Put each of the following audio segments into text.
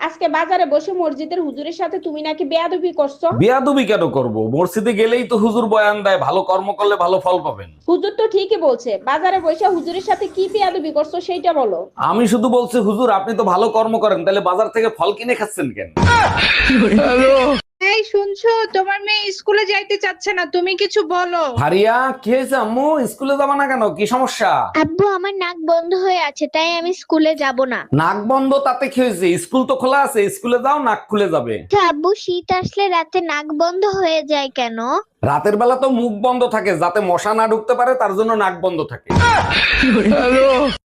আজকে বাজারে বসে মসজিদের হুজুরের সাথে তুমি নাকি বেয়াদবি করছো। বিয়াদবি কেন করব? মসজিদে গেলেই তো হুজুর বয়ান দেয়, ভালো কর্ম করলে ভালো ফল পাবেন। হুজুর তো ঠিকই বলছে, বাজারে বসে হুজুরের সাথে কি বেয়াদবি করছো সেইটা বলো। আমি শুধু বলছি হুজুর আপনি তো ভালো কর্ম করেন, তাহলে বাজার থেকে ফল কিনে খাচ্ছেন কেন? এই শুনছো, তোমার মেয়ে স্কুলে যাইতে চাচ্ছে না, তুমি কিছু বলো। হারিয়া, কি হয়েছে আম্মু? স্কুলে যাবা না কেন? কি সমস্যা? আব্বু, আমার নাক বন্ধ হয়ে আছে, তাই আমি স্কুলে যাব না। নাক বন্ধ তাতে কি হয়েছে? স্কুল তো খোলা আছে, স্কুলে যাও, নাক খুলে যাবে। আচ্ছা আব্বু, শীত আসলে রাতে নাক বন্ধ হয়ে যায় কেন? রাতের বেলা তো মুখ বন্ধ থাকে যাতে মশা না ঢুকতে পারে, তার জন্য নাক বন্ধ থাকে।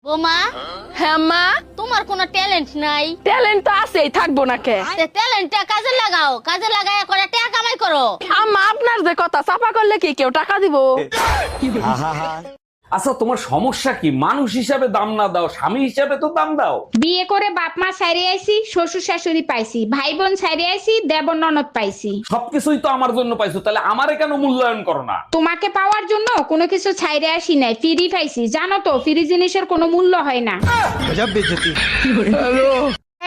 বোমা, হ্যাঁ মা, তোমার কোনো ট্যালেন্ট নাই? ট্যালেন্ট তো আছেই, থাকবো না কে? ট্যালেন্টটা কাজে লাগাও, কাজে লাগায় করে টাকা কামাই করো। আম্মা, আপনার যে কথা চাপা করলে কি কেউ টাকা দিব? আচ্ছা তোমার সমস্যা কি? মানুষ হিসাবে দাম না দাও, স্বামী হিসাবে তো দাম দাও। বিয়ে করে বাপ মা ছাইরে আইছি, শ্বশুর শাশুড়ি পাইছি, ভাই বোন ছাইরে আইছি, দেবর ননদ পাইছি। সবকিছুই তো আমার জন্য পাইছো, তাহলে আমারে কেন মূল্যায়ন করো না? তোমাকে পাওয়ার জন্য কোনো কিছু ছাইরে আসি নাই, ফ্রি পাইছি। জানো তো ফ্রি জিনিসের কোনো মূল্য হয় না।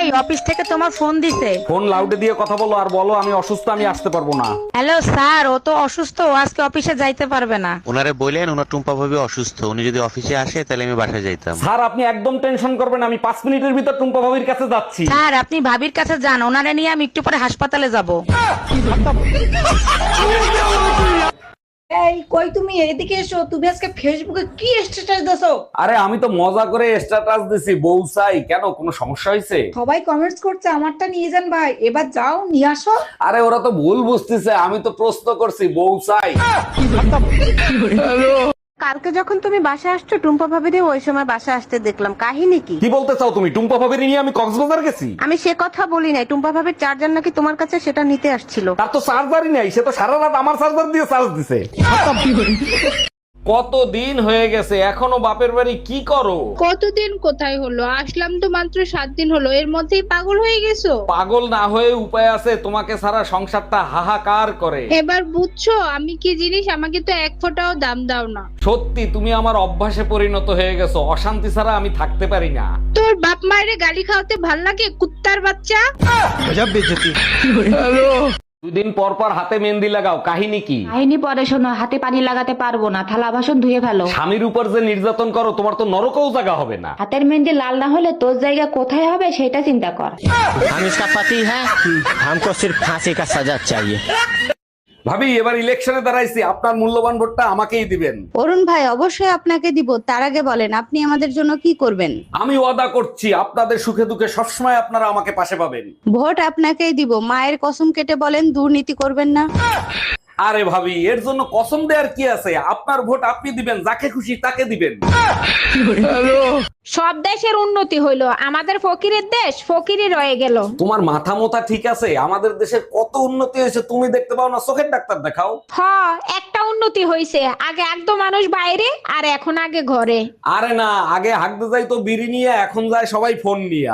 এই অফিস থেকে তোমার ফোন দিছে। ফোন লাউডে দিয়ে কথা বলো আর বলো আমি অসুস্থ, আমি আসতে পারবো না। হ্যালো স্যার, ও তো অসুস্থ, ও আজকে অফিসে যাইতে পারবে না। ওনারে বললেন ওনার টুম্পা ভাবি অসুস্থ, উনি যদি অফিসে আসে তাহলে আমি বাসায় যাইতাম। স্যার আপনি একদম টেনশন করবেন, আমি 5 মিনিটের ভিতর টুম্পা ভাবির কাছে যাচ্ছি। স্যার আপনি ভাবির কাছে যান, ওনারে নিয়ে আমি একটু পরে হাসপাতালে যাব। এই কই তুমি, এদিকে এসো। তুমি আজকে ফেসবুকে কি স্ট্যাটাস দাও? আরে আমি তো মজা করে স্ট্যাটাস দিছি বউ চাই। কেন, কোনো সমস্যা হয়েছে? সবাই কমেন্টস করছে আমারটা নিয়ে যান ভাই, এবার যাও নিয়ে আসো। আরে ওরা তো ভুল বুঝতেছে, আমি তো প্রশ্ন করছি বউ চাই। কালকে যখন তুমি বাসায় আসছো, টুম্পা ভাবিরে ওই সময় বাসায় আসতে দেখলাম, কাহিনী কি? কি বলতে চাও তুমি? টুম্পা ভাবির নিয়ে আমি কক্সবাজার গেছি? আমি সে কথা বলি নাই, টুম্পা ভাবির চার্জার নাকি তোমার কাছে, সেটা নিতে আসছিল। তার তো চার্জারই নাই, সে তো সারা রাত আমার চার্জার দিয়ে চার্জ দিছে। কত দিন হয়ে গেছে, এখনো বাপের বাড়ি কি করো? কতদিন কোথায় হলো, আসলাম তো মাত্র 7 দিন হলো, এর মধ্যেই পাগল হয়ে গেছো? পাগল না হয়ে উপায় আছে, তোমাকে সারা সংসারটা হাহাকার করে। এবার বুঝছো আমি কি জিনিস, আমাকে তো এক ফোঁটাও দাম দাও না। সত্যি তুমি আমার অভ্যাসে পরিণত হয়ে গেছো, অশান্তি ছাড়া আমি থাকতে পারি না। তোর বাপ মায়ের গালি খাওয়াতে ভাল লাগে, কুত্তার বাচ্চা। দুদিন পর পর হাতে মেহেন্দি লাগাও, কাহিনী কি? কাহিনী পরে শোনো, হাতে পানি লাগাতে পারবো না, থালা বাসন ধুয়ে ফেলো। স্বামীর উপর যে নির্যাতন করো, তোমার তো নরকেও জায়গা হবে না। হাতের মেহেন্দি লাল না হলে তোর জায়গা কোথায় হবে সেটা চিন্তা কর। हम इसका पति है, हमको सिर्फ फांसी का सजा चाहिए। ভাবি এবার ইলেকশনে দাঁড়াইছি, আপনার মূল্যবান ভোটটা আমাকেই দিবেন। অরুণ ভাই, অবশ্যই আপনাকে দিব। তার আগে বলেন আপনি আমাদের জন্য কি করবেন? আমি ওয়াদা করছি আপনাদের সুখে দুঃখে সবসময় আপনারা আমাকে পাশে পাবেন। ভোট আপনাকেই দিব। মায়ের কসম কেটে বলেন দুর্নীতি করবেন না। আরে ভাবি, এর জন্য কসম দেওয়ার কি আছে? আপনার ভোট আপনি দিবেন, যাকে খুশি তাকে দিবেন। সব দেশের উন্নতি হইলো, আমাদের ফকিরের দেশ ফকিরই রয়ে গেল। তোমার মাথা মোথা ঠিক আছে? আমাদের দেশের কত উন্নতি হয়েছে তুমি দেখতে পাও না? চোখের ডাক্তার দেখাও। একটা উন্নতি হইছে, আগে একদম মানুষ বাইরে, আর এখন আগে ঘরে। আরে না, আগে হাঁকতে যাই তো বিড়ি নিয়ে, এখন যায় সবাই ফোন নিয়ে।